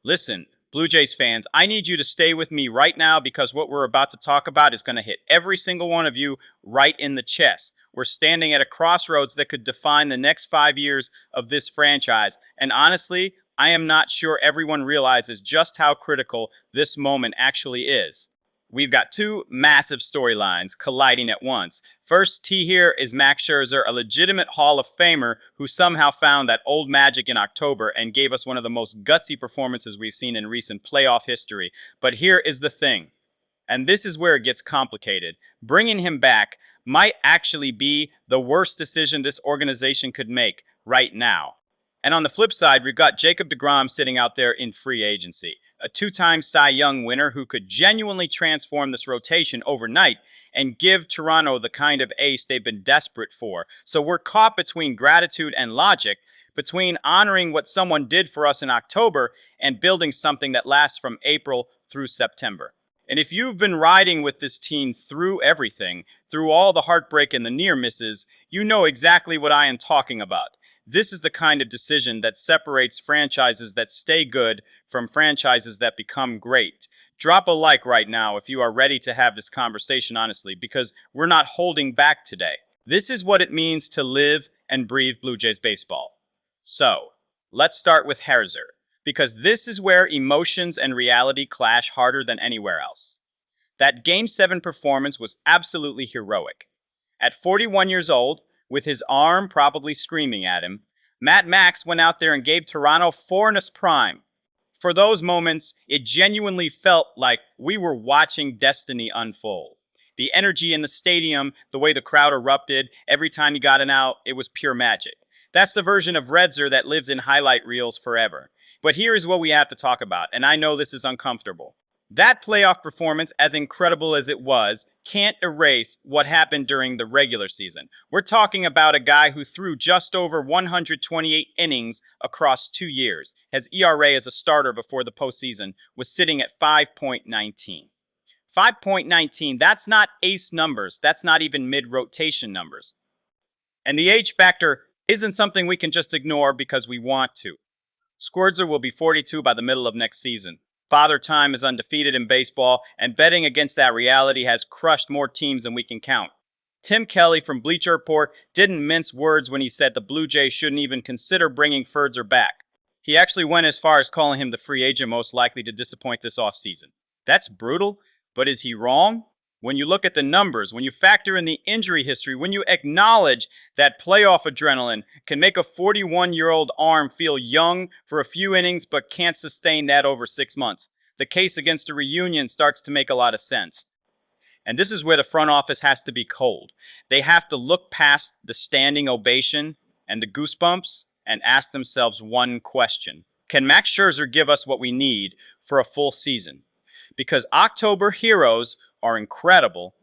Listen, Blue Jays fans, I need you to stay with me right now because what we're about to talk about is going to hit every single one of you right in the chest. We're standing at a crossroads that could define the next 5 years of this franchise. And honestly, I am not sure everyone realizes just how critical this moment actually is. We've got two massive storylines colliding at once. First T here is Max Scherzer, a legitimate Hall of Famer who somehow found that old magic in October and gave us one of the most gutsy performances we've seen in recent playoff history. But here is the thing, and this is where it gets complicated. Bringing him back might actually be the worst decision this organization could make right now. And on the flip side, we've got Jacob deGrom sitting out there in free agency, a two-time Cy Young winner who could genuinely transform this rotation overnight and give Toronto the kind of ace they've been desperate for. So we're caught between gratitude and logic, between honoring what someone did for us in October and building something that lasts from April through September. And if you've been riding with this team through everything, through all the heartbreak and the near misses, you know exactly what I am talking about. This is the kind of decision that separates franchises that stay good from franchises that become great. Drop a like right now if you are ready to have this conversation honestly, because we're not holding back today. This is what it means to live and breathe Blue Jays baseball. So, let's start with Scherzer, because this is where emotions and reality clash harder than anywhere else. That Game 7 performance was absolutely heroic. At 41 years old, with his arm probably screaming at him, Matt Max went out there and gave Toronto four in his prime. For those moments, it genuinely felt like we were watching destiny unfold. The energy in the stadium, the way the crowd erupted, every time he got an out, it was pure magic. That's the version of Redzer that lives in highlight reels forever. But here is what we have to talk about, and I know this is uncomfortable. That playoff performance, as incredible as it was, can't erase what happened during the regular season. We're talking about a guy who threw just over 128 innings across 2 years. His ERA as a starter before the postseason was sitting at 5.19. 5.19, that's not ace numbers. That's not even mid-rotation numbers. And the age factor isn't something we can just ignore because we want to. Scherzer will be 42 by the middle of next season. Father Time is undefeated in baseball, and betting against that reality has crushed more teams than we can count. Tim Kelly from Bleacher Report didn't mince words when he said the Blue Jays shouldn't even consider bringing Scherzer back. He actually went as far as calling him the free agent most likely to disappoint this offseason. That's brutal, but is he wrong? When you look at the numbers, when you factor in the injury history, when you acknowledge that playoff adrenaline can make a 41-year-old arm feel young for a few innings but can't sustain that over 6 months, the case against a reunion starts to make a lot of sense. And this is where the front office has to be cold. They have to look past the standing ovation and the goosebumps and ask themselves one question. Can Max Scherzer give us what we need for a full season? Because October heroes are incredible,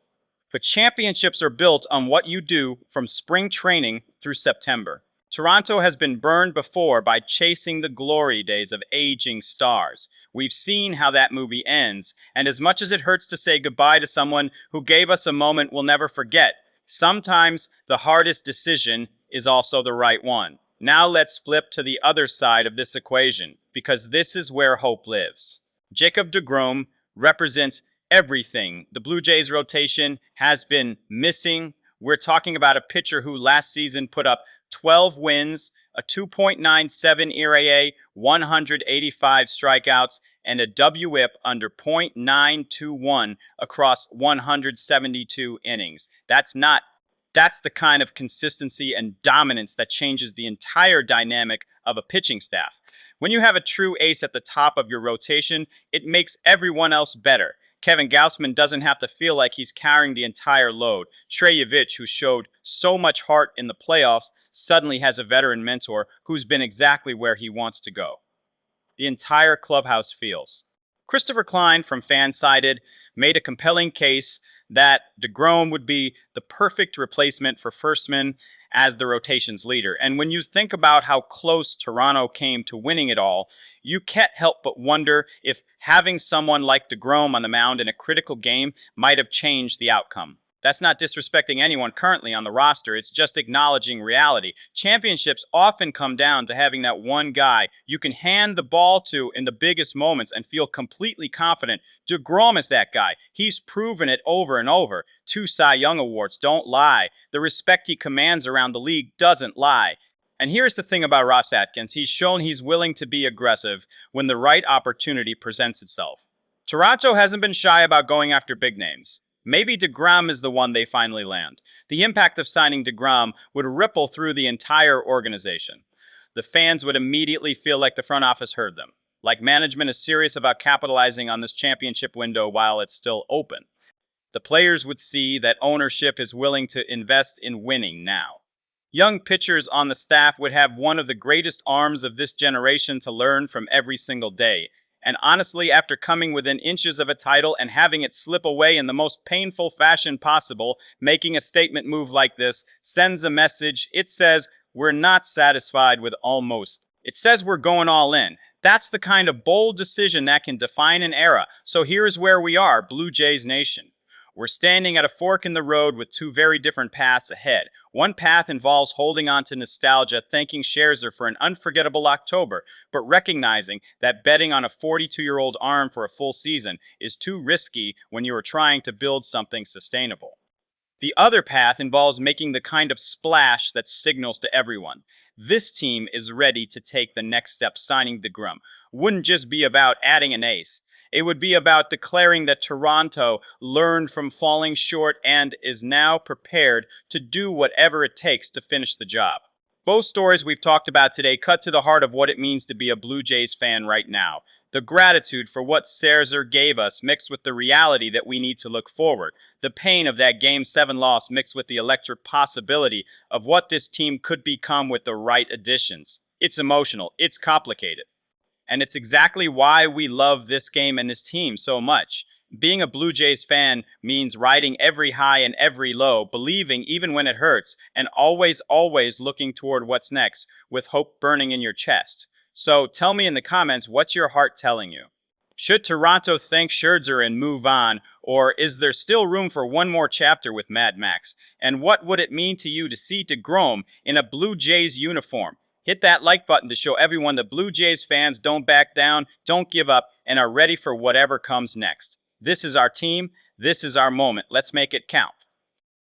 but championships are built on what you do from spring training through September. Toronto has been burned before by chasing the glory days of aging stars. We've seen how that movie ends, and as much as it hurts to say goodbye to someone who gave us a moment we'll never forget, sometimes the hardest decision is also the right one. Now let's flip to the other side of this equation, because this is where hope lives. Jacob deGrom represents everything the Blue Jays rotation has been missing. We're talking about a pitcher who last season put up 12 wins, a 2.97 ERA, 185 strikeouts, and a WHIP under .921 across 172 innings. That's the kind of consistency and dominance that changes the entire dynamic of a pitching staff. When you have a true ace at the top of your rotation, it makes everyone else better. Kevin Gausman doesn't have to feel like he's carrying the entire load. Trey Yavich, who showed so much heart in the playoffs, suddenly has a veteran mentor who's been exactly where he wants to go. The entire clubhouse feels. Christopher Klein from Fansided made a compelling case that deGrom would be the perfect replacement for Firstman as the rotation's leader. And when you think about how close Toronto came to winning it all, you can't help but wonder if having someone like deGrom on the mound in a critical game might have changed the outcome. That's not disrespecting anyone currently on the roster, it's just acknowledging reality. Championships often come down to having that one guy you can hand the ball to in the biggest moments and feel completely confident. DeGrom is that guy. He's proven it over and over. 2 Cy Young awards don't lie. The respect he commands around the league doesn't lie. And here's the thing about Ross Atkins. He's shown he's willing to be aggressive when the right opportunity presents itself. Toronto hasn't been shy about going after big names. Maybe DeGrom is the one they finally land. The impact of signing DeGrom would ripple through the entire organization. The fans would immediately feel like the front office heard them, like management is serious about capitalizing on this championship window while it's still open. The players would see that ownership is willing to invest in winning now. Young pitchers on the staff would have one of the greatest arms of this generation to learn from every single day. And honestly, after coming within inches of a title and having it slip away in the most painful fashion possible, making a statement move like this sends a message. It says, we're not satisfied with almost. It says we're going all in. That's the kind of bold decision that can define an era. So here's where we are, Blue Jays Nation. We're standing at a fork in the road with 2 very different paths ahead. One path involves holding on to nostalgia, thanking Scherzer for an unforgettable October, but recognizing that betting on a 42-year-old arm for a full season is too risky when you are trying to build something sustainable. The other path involves making the kind of splash that signals to everyone. This team is ready to take the next step. Signing DeGrom wouldn't just be about adding an ace. It would be about declaring that Toronto learned from falling short and is now prepared to do whatever it takes to finish the job. Both stories we've talked about today cut to the heart of what it means to be a Blue Jays fan right now. The gratitude for what Scherzer gave us mixed with the reality that we need to look forward. The pain of that Game 7 loss mixed with the electric possibility of what this team could become with the right additions. It's emotional. It's complicated. And it's exactly why we love this game and this team so much. Being a Blue Jays fan means riding every high and every low, believing even when it hurts, and always looking toward what's next, with hope burning in your chest. So tell me in the comments, what's your heart telling you? Should Toronto thank Scherzer and move on, or is there still room for one more chapter with Mad Max? And what would it mean to you to see DeGrom in a Blue Jays uniform? Hit that like button to show everyone the Blue Jays fans don't back down, don't give up, and are ready for whatever comes next. This is our team. This is our moment. Let's make it count.